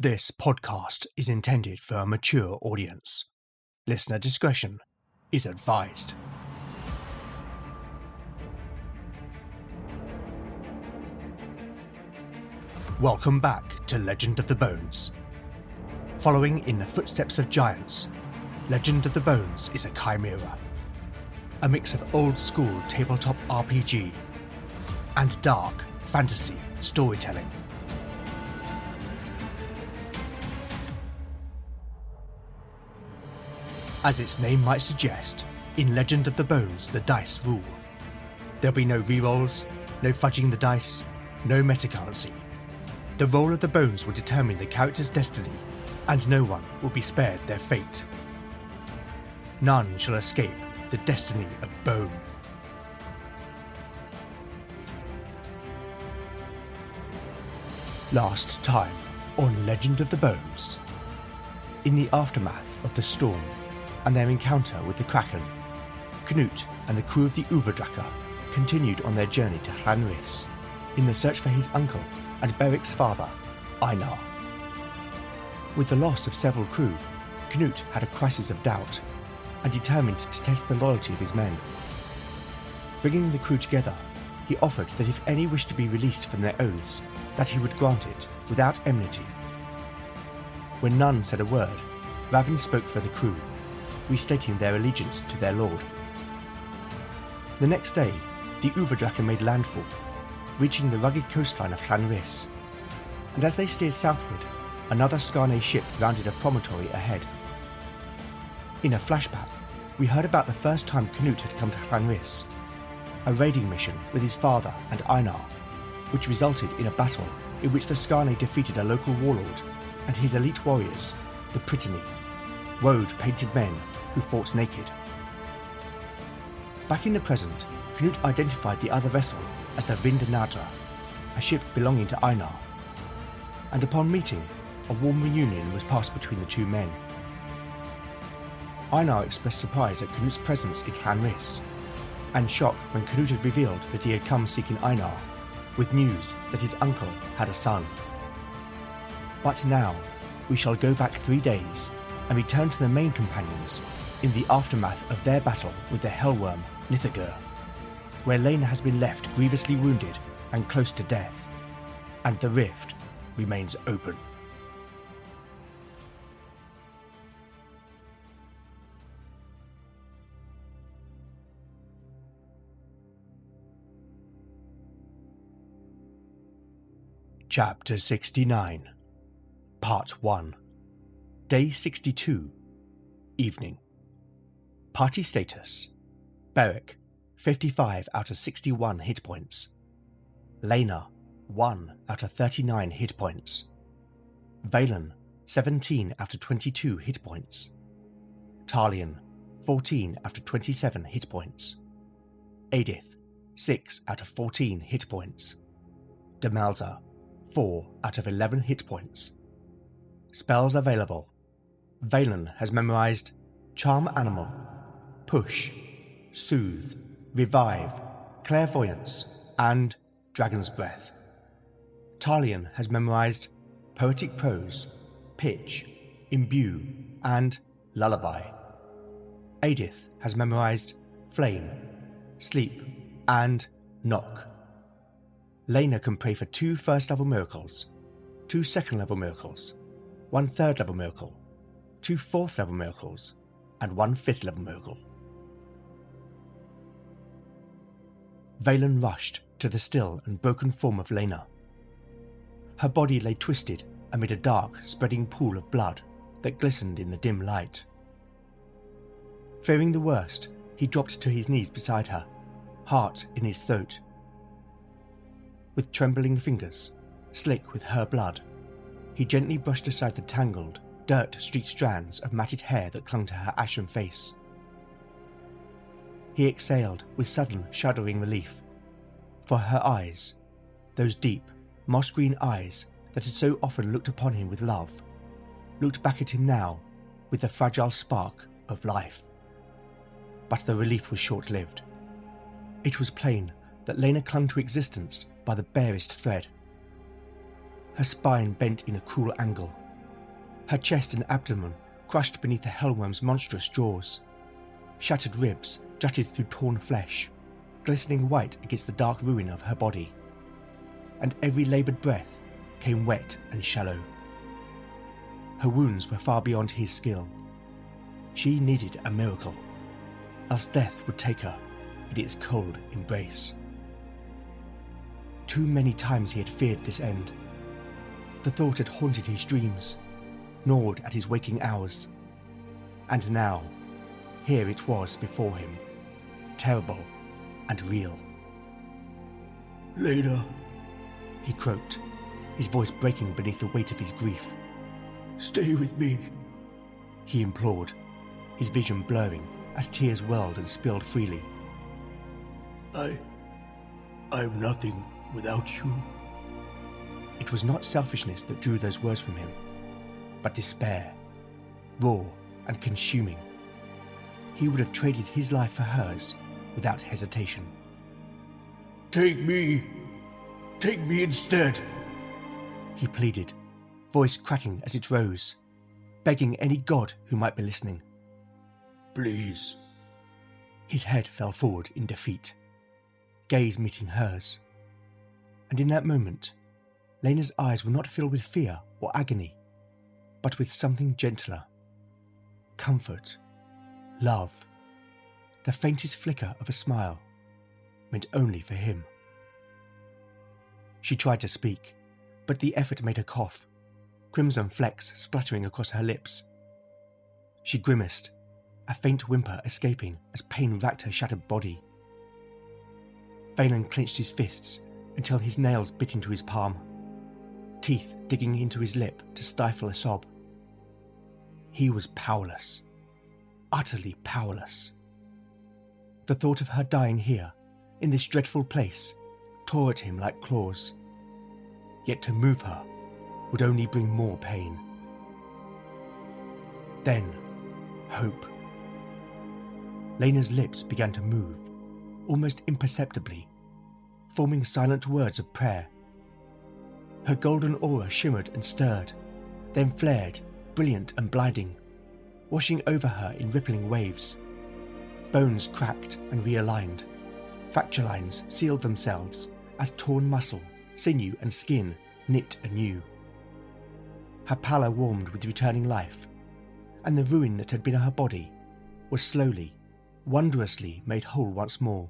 This podcast is intended for a mature audience. Listener discretion is advised. Welcome back to Legend of the Bones. Following in the footsteps of giants, Legend of the Bones is a chimera. A mix of old-school tabletop RPG and dark fantasy storytelling. As its name might suggest, in Legend of the Bones the dice rule. There'll be no rerolls, no fudging the dice, no metacurrency. The roll of the bones will determine the character's destiny, and no one will be spared their fate. None shall escape the destiny of bone. Last time on Legend of the Bones. In the aftermath of the storm and their encounter with the Kraken, Knut and the crew of the Uverdracker continued on their journey to Llanrhys in the search for his uncle and Beric's father, Einar. With the loss of several crew, Knut had a crisis of doubt and determined to test the loyalty of his men. Bringing the crew together, he offered that if any wished to be released from their oaths, that he would grant it without enmity. When none said a word, Raven spoke for the crew, restating their allegiance to their lord. The next day, the Uverdracker made landfall, reaching the rugged coastline of Llanrhys, and as they steered southward, another Skarne ship rounded a promontory ahead. In a flashback, we heard about the first time Knut had come to Llanrhys, a raiding mission with his father and Einar, which resulted in a battle in which the Skarne defeated a local warlord and his elite warriors, the Brittany, woad-painted men who fought naked. Back in the present, Knut identified the other vessel as the Vindnadra, a ship belonging to Einar, and upon meeting, a warm reunion was passed between the two men. Einar expressed surprise at Knut's presence in Llanrhys, and shock when Knut had revealed that he had come seeking Einar, with news that his uncle had a son. But now, we shall go back 3 days and return to the main companions in the aftermath of their battle with the Hellworm Nithagir, where Lena has been left grievously wounded and close to death, and the rift remains open. Chapter 69, Part 1, Day 62, Evening. Party status: Beric, 55 out of 61 hit points. Lena, 1 out of 39 hit points. Valen, 17 out of 22 hit points. Talion, 14 out of 27 hit points. Eadith, 6 out of 14 hit points. Demelza, 4 out of 11 hit points. Spells available: Valen has memorized Charm Animal, Push, Soothe, Revive, Clairvoyance, and Dragon's Breath. Talion has memorized Poetic Prose, Pitch, Imbue, and Lullaby. Eadith has memorized Flame, Sleep, and Knock. Lena can pray for 2 first-level miracles, 2 second-level miracles, 1 third-level miracle, 2 fourth-level miracles, and 1 fifth-level miracle. Valen rushed to the still and broken form of Lena. Her body lay twisted amid a dark, spreading pool of blood that glistened in the dim light. Fearing the worst, he dropped to his knees beside her, heart in his throat. With trembling fingers, slick with her blood, he gently brushed aside the tangled, dirt-streaked strands of matted hair that clung to her ashen face. He exhaled with sudden, shuddering relief, for her eyes, those deep, moss-green eyes that had so often looked upon him with love, looked back at him now with the fragile spark of life. But the relief was short-lived. It was plain that Lena clung to existence by the barest thread. Her spine bent in a cruel angle, Her chest and abdomen crushed beneath the hellworm's monstrous jaws. Shattered ribs jutted through torn flesh, glistening white against the dark ruin of her body. And every laboured breath came wet and shallow. Her wounds were far beyond his skill. She needed a miracle, else death would take her in its cold embrace. Too many times he had feared this end. The thought had haunted his dreams, gnawed at his waking hours. And now, here it was before him, terrible and real. "Lena," he croaked, his voice breaking beneath the weight of his grief. "Stay with me." He implored, his vision blurring as tears welled and spilled freely. I'm nothing without you." It was not selfishness that drew those words from him, but despair, raw and consuming. He would have traded his life for hers without hesitation. Take me instead," he pleaded, voice cracking as it rose, begging any god who might be listening. "Please." His head fell forward in defeat, gaze meeting hers. And in that moment, Lena's eyes were not filled with fear or agony, but with something gentler. Comfort, love, the faintest flicker of a smile, meant only for him. She tried to speak, but the effort made her cough, crimson flecks splattering across her lips. She grimaced, a faint whimper escaping as pain racked her shattered body. Valen clenched his fists until his nails bit into his palm, teeth digging into his lip to stifle a sob. He was powerless, utterly powerless. The thought of her dying here, in this dreadful place, tore at him like claws. Yet to move her would only bring more pain. Then, hope. Lena's lips began to move, almost imperceptibly, forming silent words of prayer. Her golden aura shimmered and stirred, then flared, brilliant and blinding, washing over her in rippling waves. Bones cracked and realigned. Fracture lines sealed themselves as torn muscle, sinew and skin knit anew. Her pallor warmed with returning life, and the ruin that had been her body was slowly, wondrously made whole once more,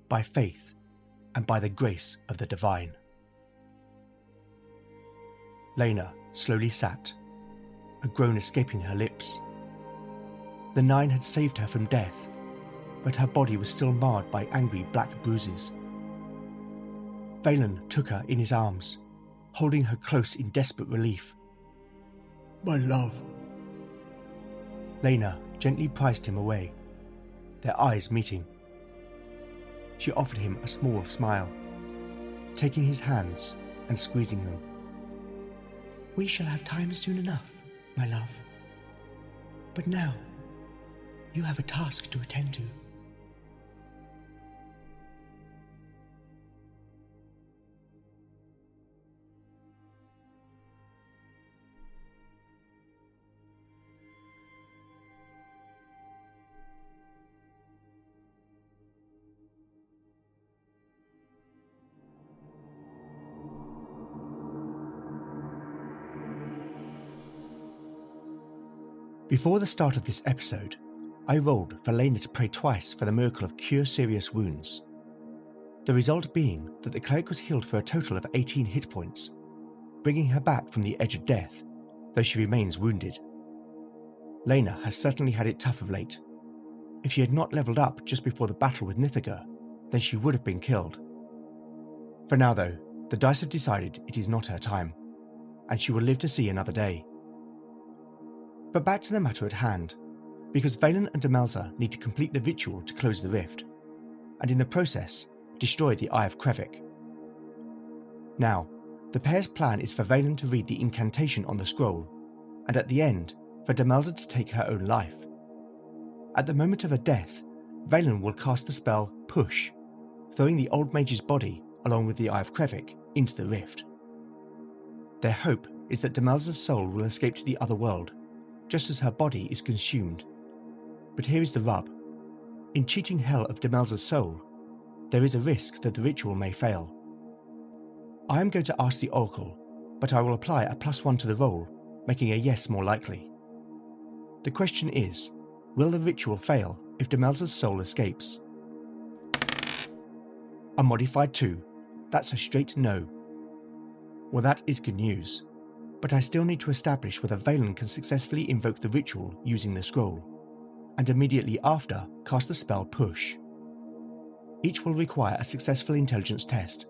by faith and by the grace of the divine. Lena slowly sat, a groan escaping her lips. The Nine had saved her from death, but her body was still marred by angry black bruises. Valen took her in his arms, holding her close in desperate relief. "My love." Lena gently prized him away, their eyes meeting. She offered him a small smile, taking his hands and squeezing them. "We shall have time soon enough, my love. But now, you have a task to attend to." Before the start of this episode, I rolled for Lena to pray twice for the miracle of cure serious wounds. The result being that the cleric was healed for a total of 18 hit points, bringing her back from the edge of death, though she remains wounded. Lena has certainly had it tough of late. If she had not leveled up just before the battle with Nithagir, then she would have been killed. For now though, the dice have decided it is not her time, and she will live to see another day. But back to the matter at hand, because Valen and Demelza need to complete the ritual to close the rift, and in the process, destroy the Eye of Krevik. Now, the pair's plan is for Valen to read the incantation on the scroll, and at the end, for Demelza to take her own life. At the moment of her death, Valen will cast the spell Push, throwing the old mage's body, along with the Eye of Krevik, into the rift. Their hope is that Demelza's soul will escape to the other world, just as her body is consumed. But here is the rub. In cheating hell of Demelza's soul, there is a risk that the ritual may fail. I am going to ask the Oracle, but I will apply a +1 to the roll, making a yes more likely. The question is, will the ritual fail if Demelza's soul escapes? A modified 2. That's a straight no. Well, that is good news, but I still need to establish whether Valen can successfully invoke the ritual using the scroll, and immediately after cast the spell Push. Each will require a successful intelligence test.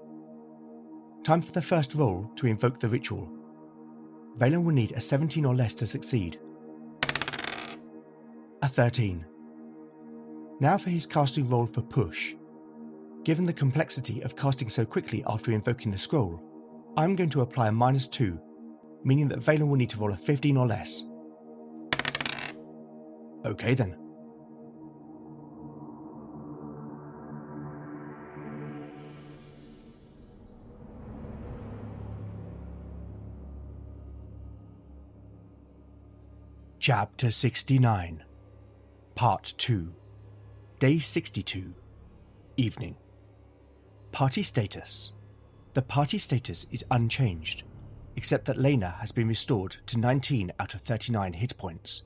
Time for the first roll to invoke the ritual. Valen will need a 17 or less to succeed. A 13. Now for his casting roll for Push. Given the complexity of casting so quickly after invoking the scroll, I'm going to apply a -2, meaning that Valen will need to roll a 15 or less. Okay then. Chapter 69, Part 2, Day 62, Evening. Party status. The party status is unchanged, except that Lena has been restored to 19 out of 39 hit points,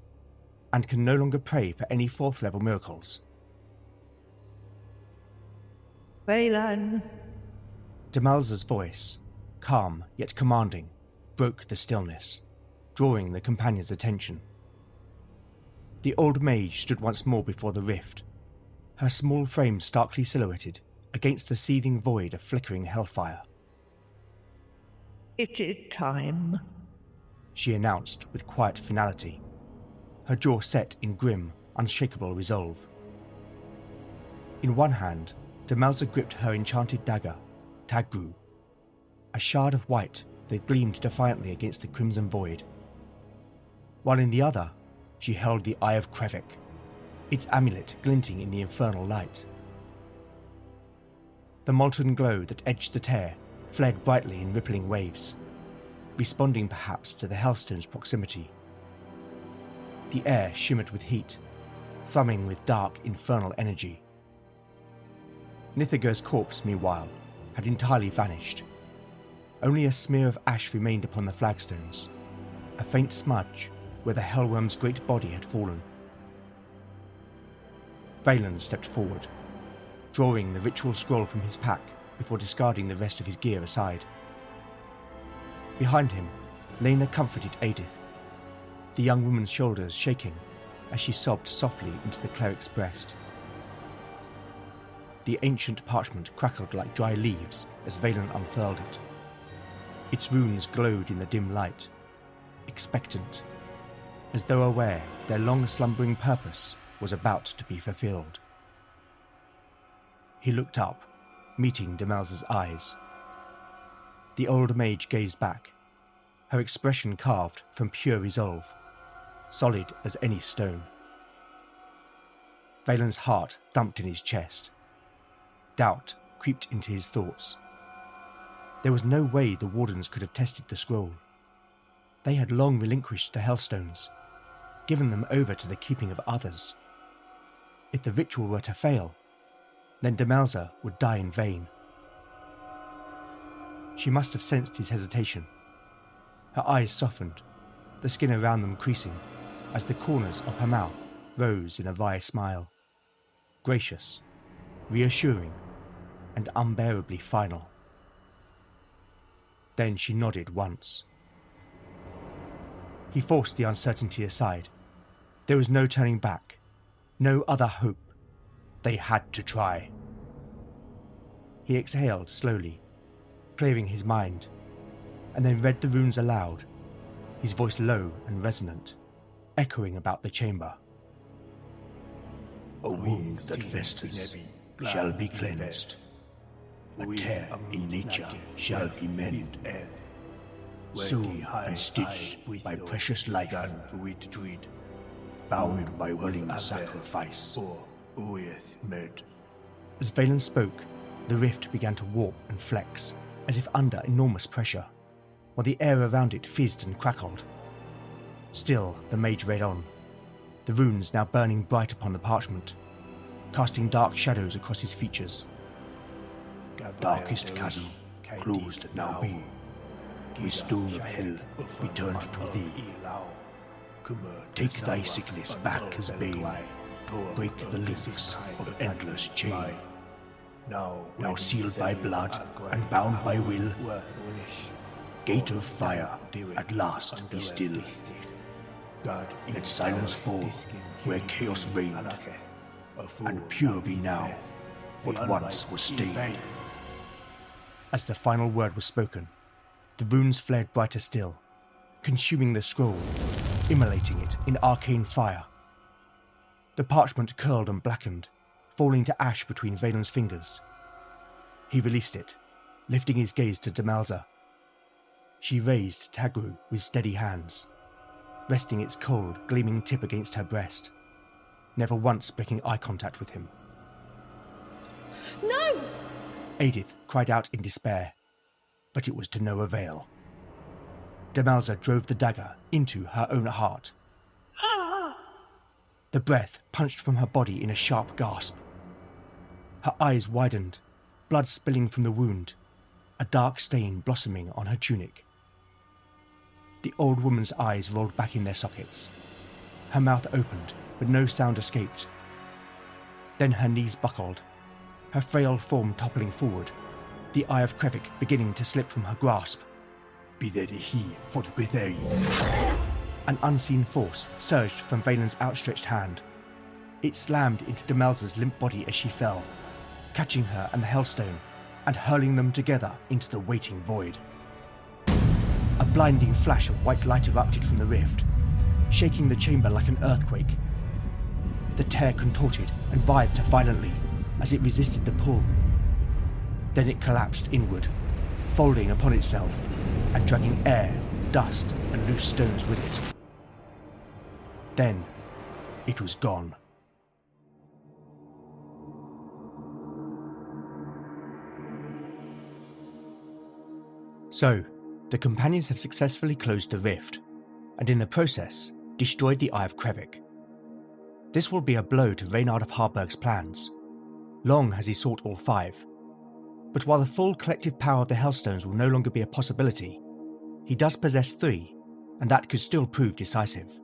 and can no longer pray for any 4th level miracles. Valen. Demelza's voice, calm yet commanding, broke the stillness, drawing the companions' attention. The old mage stood once more before the rift, her small frame starkly silhouetted against the seething void of flickering hellfire. It is time, she announced with quiet finality, her jaw set in grim, unshakable resolve. In one hand, Demelza gripped her enchanted dagger, Tagru, a shard of white that gleamed defiantly against the crimson void, while in the other she held the Eye of Krevik, its amulet glinting in the infernal light. The molten glow that edged the tear fled brightly in rippling waves, responding perhaps to the Hellstone's proximity. The air shimmered with heat, thrumming with dark, infernal energy. Nithagir's corpse, meanwhile, had entirely vanished. Only a smear of ash remained upon the flagstones, a faint smudge where the Hellworm's great body had fallen. Valen stepped forward, drawing the ritual scroll from his pack before discarding the rest of his gear aside. Behind him, Lena comforted Eadith, the young woman's shoulders shaking as she sobbed softly into the cleric's breast. The ancient parchment crackled like dry leaves as Valen unfurled it. Its runes glowed in the dim light, expectant, as though aware their long-slumbering purpose was about to be fulfilled. He looked up, meeting Demelza's eyes. The old mage gazed back, her expression carved from pure resolve, solid as any stone. Valen's heart thumped in his chest. Doubt creeped into his thoughts. There was no way the Wardens could have tested the scroll. They had long relinquished the Hellstones, given them over to the keeping of others. If the ritual were to fail, then Demelza would die in vain. She must have sensed his hesitation. Her eyes softened, the skin around them creasing, as the corners of her mouth rose in a wry smile. Gracious, reassuring, and unbearably final. Then she nodded once. He forced the uncertainty aside. There was no turning back, no other hope. They had to try. He exhaled slowly, clearing his mind, and then read the runes aloud, his voice low and resonant, echoing about the chamber. A wound that festers shall be cleansed. A tear in nature shall be mended. Sewn and stitched by precious life, bound by willing sacrifice. As Valen spoke, the rift began to warp and flex, as if under enormous pressure, while the air around it fizzed and crackled. Still, the mage read on, the runes now burning bright upon the parchment, casting dark shadows across his features. Darkest chasm, closed now be. The stone of hell be turned to thee. Take thy sickness back as bane. Break the links of endless chain. Now sealed by blood and bound by will, gate of fire, at last be still. Let silence fall where chaos reigned, and pure be now what once was stained. As the final word was spoken, the runes flared brighter still, consuming the scroll, immolating it in arcane fire. The parchment curled and blackened, falling to ash between Valen's fingers. He released it, lifting his gaze to Demelza. She raised Tagru with steady hands, resting its cold, gleaming tip against her breast, never once breaking eye contact with him. No! Eadith cried out in despair, but it was to no avail. Demelza drove the dagger into her own heart. The breath punched from her body in a sharp gasp. Her eyes widened, blood spilling from the wound, a dark stain blossoming on her tunic. The old woman's eyes rolled back in their sockets. Her mouth opened, but no sound escaped. Then her knees buckled, her frail form toppling forward, the eye of Krevik beginning to slip from her grasp. Be that he for the Bethary. An unseen force surged from Valen's outstretched hand. It slammed into Demelza's limp body as she fell, catching her and the Hellstone, and hurling them together into the waiting void. A blinding flash of white light erupted from the rift, shaking the chamber like an earthquake. The tear contorted and writhed violently as it resisted the pull. Then it collapsed inward, folding upon itself and dragging air, dust, and loose stones with it. Then it was gone. So, the companions have successfully closed the rift, and in the process, destroyed the Eye of Krevik. This will be a blow to Reynard of Harburg's plans. Long has he sought all five, but while the full collective power of the Hellstones will no longer be a possibility, he does possess three, and that could still prove decisive.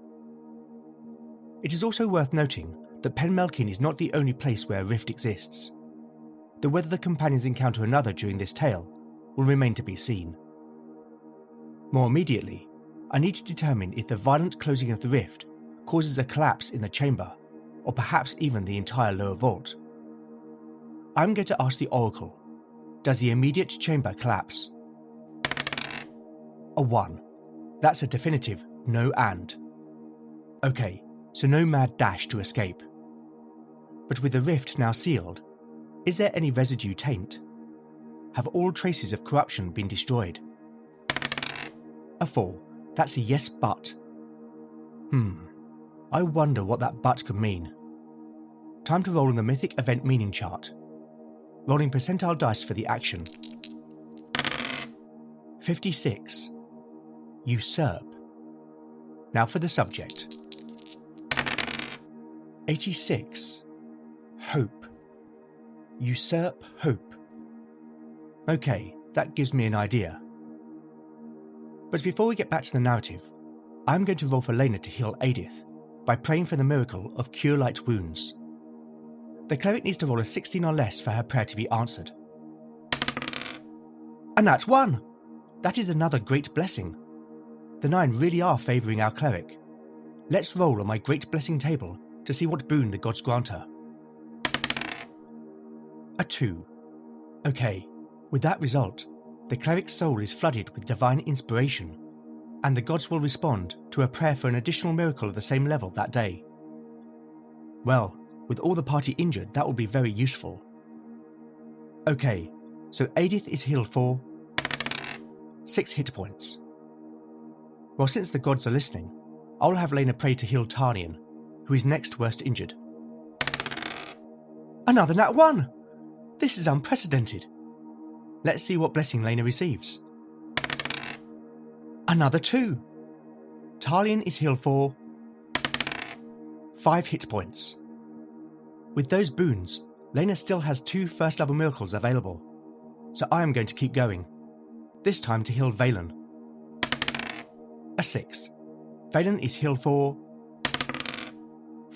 It is also worth noting that Penmelkin is not the only place where a rift exists, though whether the companions encounter another during this tale will remain to be seen. More immediately, I need to determine if the violent closing of the rift causes a collapse in the chamber, or perhaps even the entire lower vault. I'm going to ask the Oracle, does the immediate chamber collapse? A 1. That's a definitive no and. Okay, so no mad dash to escape. But with the rift now sealed, is there any residue taint? Have all traces of corruption been destroyed? A 4. That's a yes but. I wonder what that but could mean. Time to roll on the mythic event meaning chart. Rolling percentile dice for the action. 56. Usurp. Now for the subject. 86. Hope. Usurp hope. Okay, that gives me an idea. But before we get back to the narrative, I'm going to roll for Lena to heal Eadith by praying for the miracle of Cure Light Wounds. The cleric needs to roll a 16 or less for her prayer to be answered. And that's 1! That is another great blessing. The 9 really are favouring our cleric. Let's roll on my great blessing table to see what boon the gods grant her. A 2. Okay, with that result, the cleric's soul is flooded with divine inspiration, and the gods will respond to a prayer for an additional miracle of the same level that day. Well, with all the party injured, that will be very useful. Okay, so Eadith is healed for 6 hit points. Well, since the gods are listening, I'll have Lena pray to heal Tarnian, who is next worst injured. Another nat 1! This is unprecedented. Let's see what blessing Lena receives. Another 2. Talion is healed for 5 hit points. With those boons, Lena still has 2 first-level miracles available, so I am going to keep going, this time to heal Valen. A 6. Valen is healed for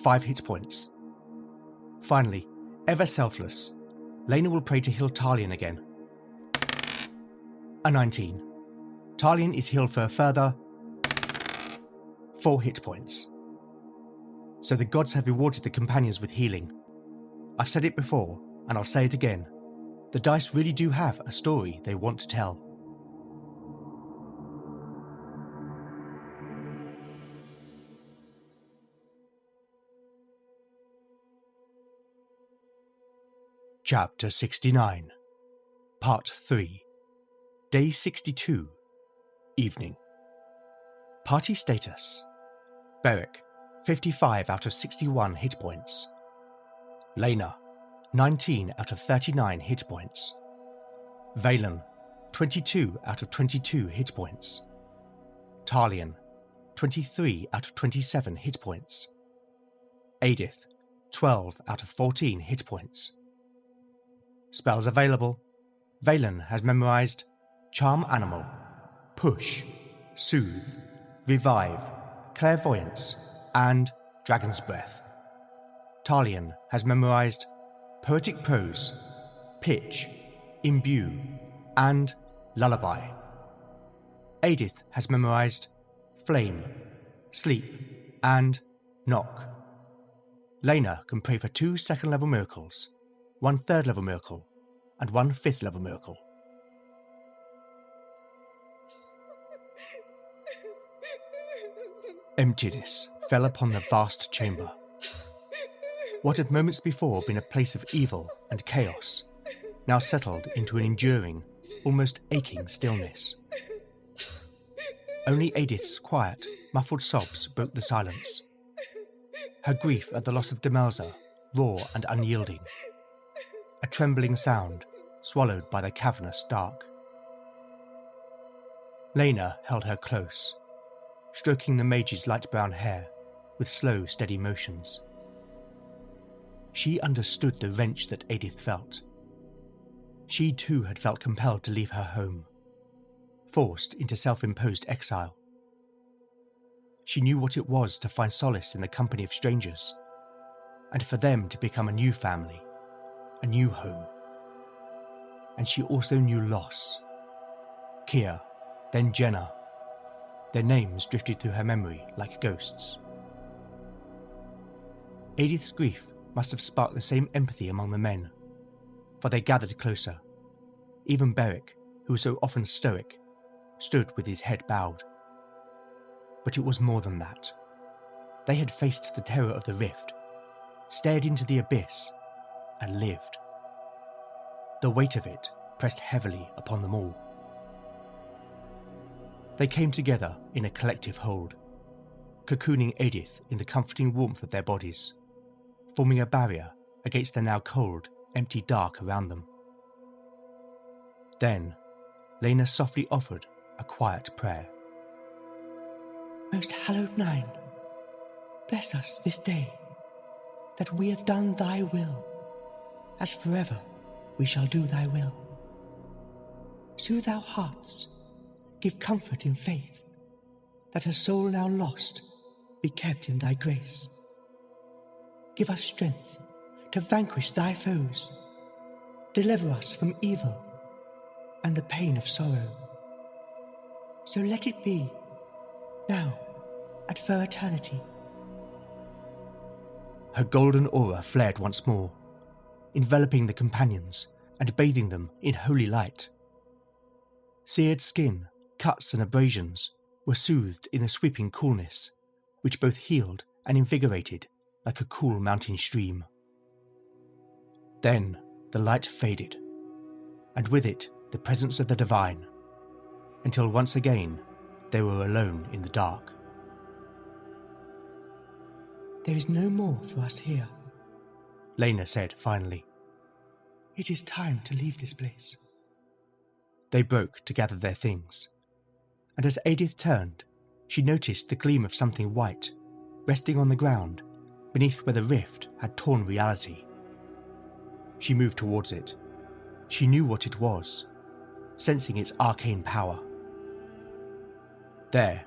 5 hit points. Finally, ever selfless, Lena will pray to heal Talion again. A 19. Talion is healed for a further 4 hit points. So the gods have rewarded the companions with healing. I've said it before, and I'll say it again. The dice really do have a story they want to tell. Chapter 69, Part 3, Day 62, Evening. Party status: Beric, 55 out of 61 hit points. Lena, 19 out of 39 hit points. Valen, 22 out of 22 hit points. Talion, 23 out of 27 hit points. Eadith, 12 out of 14 hit points. Spells available: Valen has memorized Charm Animal, Push, Soothe, Revive, Clairvoyance, and Dragon's Breath. Talion has memorized Poetic Prose, Pitch, Imbue, and Lullaby. Eadith has memorized Flame, Sleep, and Knock. Lena can pray for 2 second-level miracles, 1 third-level miracle, and 1 fifth-level miracle. Emptiness fell upon the vast chamber. What had moments before been a place of evil and chaos now settled into an enduring, almost aching stillness. Only Eadith's quiet, muffled sobs broke the silence. Her grief at the loss of Demelza, raw and unyielding. A trembling sound, swallowed by the cavernous dark. Lena held her close, stroking the mage's light brown hair with slow, steady motions. She understood the wrench that Eadith felt. She too had felt compelled to leave her home, forced into self-imposed exile. She knew what it was to find solace in the company of strangers, and for them to become a new family, a new home. And she also knew loss. Kia, then Jenna. Their names drifted through her memory like ghosts. Eadith's grief must have sparked the same empathy among the men, for they gathered closer. Even Beric, who was so often stoic, stood with his head bowed. But it was more than that. They had faced the terror of the rift, stared into the abyss, and lived. The weight of it pressed heavily upon them all. They came together in a collective hold, cocooning Eadith in the comforting warmth of their bodies, forming a barrier against the now cold, empty dark around them. Then, Lena softly offered a quiet prayer. Most hallowed Nine, bless us this day, that we have done thy will, as forever we shall do thy will. Soothe our hearts, give comfort in faith, that a soul now lost be kept in thy grace. Give us strength to vanquish thy foes, deliver us from evil and the pain of sorrow. So let it be, now and for eternity. Her golden aura flared once more, enveloping the companions and bathing them in holy light. Seared skin, cuts and abrasions were soothed in a sweeping coolness, which both healed and invigorated like a cool mountain stream. Then the light faded, and with it the presence of the divine, until once again they were alone in the dark. There is no more for us here, Lena said finally. It is time to leave this place. They broke to gather their things. and as Eadith turned, she noticed the gleam of something white, resting on the ground, beneath where the rift had torn reality. She moved towards it. She knew what it was, sensing its arcane power. There,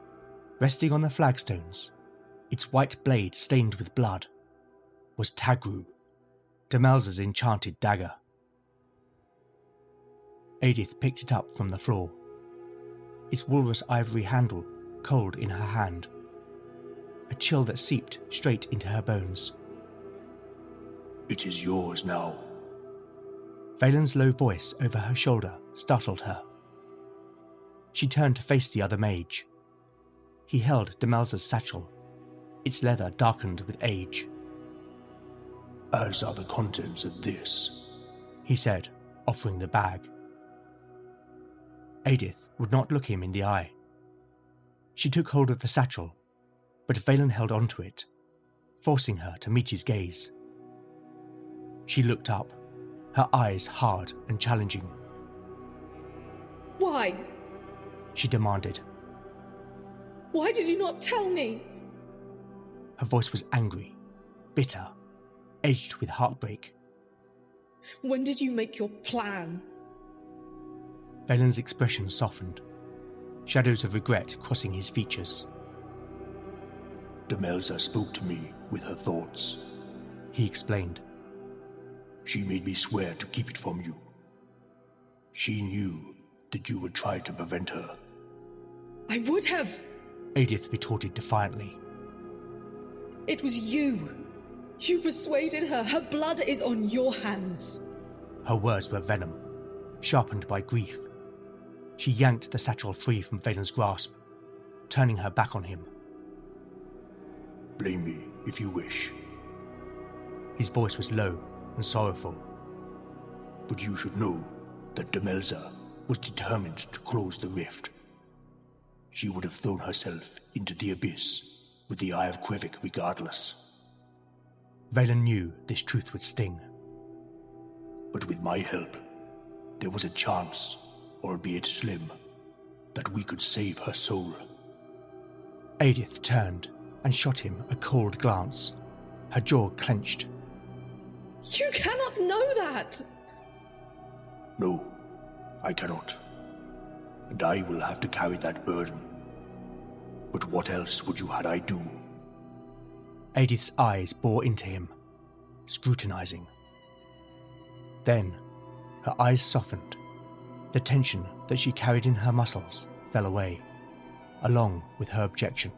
resting on the flagstones, its white blade stained with blood, was Tagru, Demelza's enchanted dagger. Eadith picked it up from the floor, its walrus ivory handle cold in her hand, a chill that seeped straight into her bones. It is yours now. Valen's low voice over her shoulder startled her. She turned to face the other mage. He held Demelza's satchel, its leather darkened with age. As are the contents of this, he said, offering the bag. Eadith would not look him in the eye. She took hold of the satchel, but Valen held onto it, forcing her to meet his gaze. She looked up, her eyes hard and challenging. Why? She demanded. Why did you not tell me? Her voice was angry, bitter, edged with heartbreak. When did you make your plan? Valen's expression softened, shadows of regret crossing his features. Demelza spoke to me with her thoughts, he explained. She made me swear to keep it from you. She knew that you would try to prevent her. I would have! Eadith retorted defiantly. It was you. You persuaded her. Her blood is on your hands. Her words were venom, sharpened by grief. She yanked the satchel free from Valen's grasp, turning her back on him. Blame me if you wish. His voice was low and sorrowful. But you should know that Demelza was determined to close the rift. She would have thrown herself into the abyss with the Eye of Krevik regardless. Valen knew this truth would sting. But with my help, there was a chance, albeit slim, that we could save her soul. Eadith turned and shot him a cold glance, her jaw clenched. You cannot know that! No, I cannot. And I will have to carry that burden. But what else would you had I do? Eadith's eyes bore into him, scrutinizing. Then, her eyes softened. The tension that she carried in her muscles fell away, along with her objection,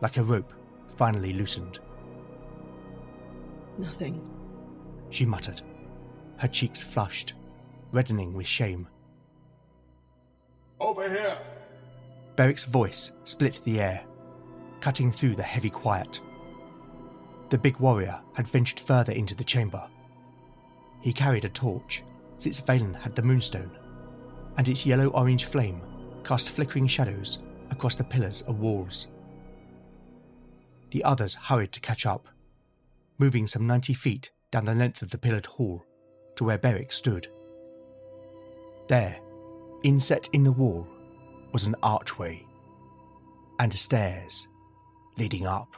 like a rope finally loosened. Nothing, she muttered, her cheeks flushed, reddening with shame. Over here! Beric's voice split the air, cutting through the heavy quiet. The big warrior had ventured further into the chamber. He carried a torch, since Valen had the moonstone, and its yellow-orange flame cast flickering shadows across the pillars and walls. The others hurried to catch up, moving some 90 feet down the length of the pillared hall to where Beric stood. There, inset in the wall, was an archway and stairs leading up.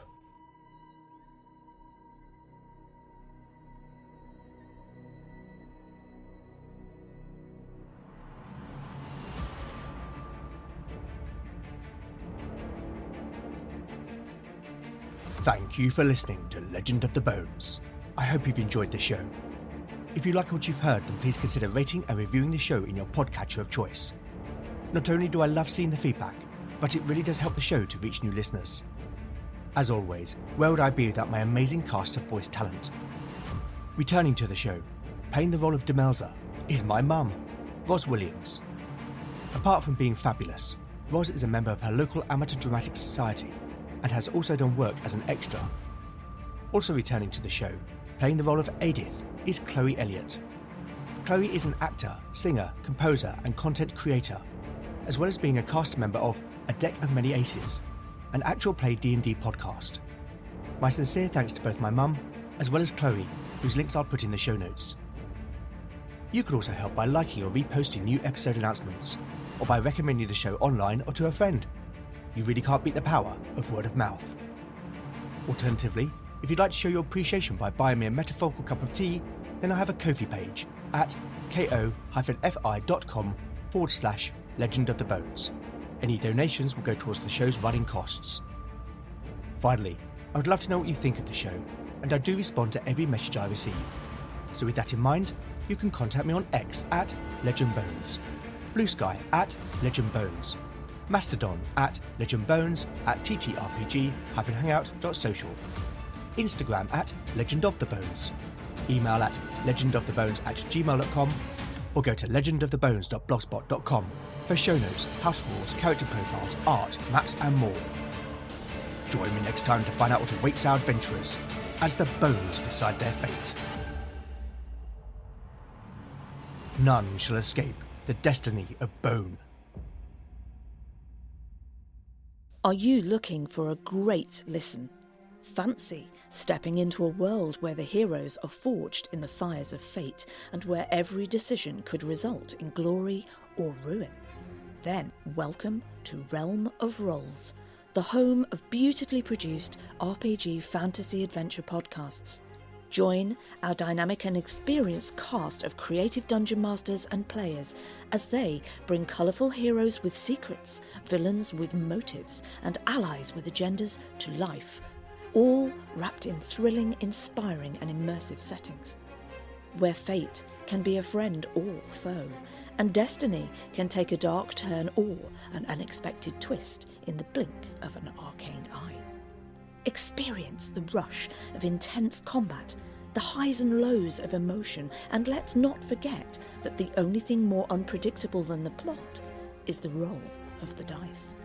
Thank you for listening to Legend of the Bones. I hope you've enjoyed the show. If you like what you've heard, then please consider rating and reviewing the show in your podcatcher of choice. Not only do I love seeing the feedback, but it really does help the show to reach new listeners. As always, where would I be without my amazing cast of voice talent? Returning to the show, playing the role of Demelza, is my mum, Ros Williams. Apart from being fabulous, Ros is a member of her local amateur dramatic society and has also done work as an extra. Also returning to the show, playing the role of Eadith, is Chloe Elliott. Chloe is an actor, singer, composer and content creator, as well as being a cast member of A Deck of Many Aces, an actual play D&D podcast. My sincere thanks to both my mum, as well as Chloe, whose links I'll put in the show notes. You could also help by liking or reposting new episode announcements, or by recommending the show online or to a friend. You really can't beat the power of word of mouth. Alternatively, if you'd like to show your appreciation by buying me a metaphorical cup of tea, then I have a Ko-fi page at ko-fi.com/Legend of the Bones. Any donations will go towards the show's running costs. Finally, I would love to know what you think of the show, and I do respond to every message I receive. So with that in mind, you can contact me on X at LegendBones, Blue Sky at LegendBones, Mastodon at LegendBones, at ttrpg-hangout.social, Instagram at LegendOfTheBones, email at legendofthebones@gmail.com, or go to legendofthebones.blogspot.com for show notes, house rules, character profiles, art, maps and more. Join me next time to find out what awaits our adventurers as the bones decide their fate. None shall escape the destiny of bone. Are you looking for a great listen? Fancy stepping into a world where the heroes are forged in the fires of fate and where every decision could result in glory or ruin? Then welcome to Realm of Rolls, the home of beautifully produced RPG fantasy adventure podcasts. Join our dynamic and experienced cast of creative dungeon masters and players as they bring colourful heroes with secrets, villains with motives, and allies with agendas to life, all wrapped in thrilling, inspiring and immersive settings, where fate can be a friend or foe, and destiny can take a dark turn or an unexpected twist in the blink of an arcane eye. Experience the rush of intense combat, the highs and lows of emotion, and let's not forget that the only thing more unpredictable than the plot is the roll of the dice.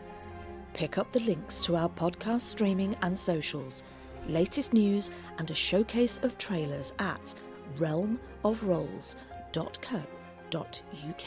Pick up the links to our podcast streaming and socials, latest news and a showcase of trailers at realmofrolls.co.uk.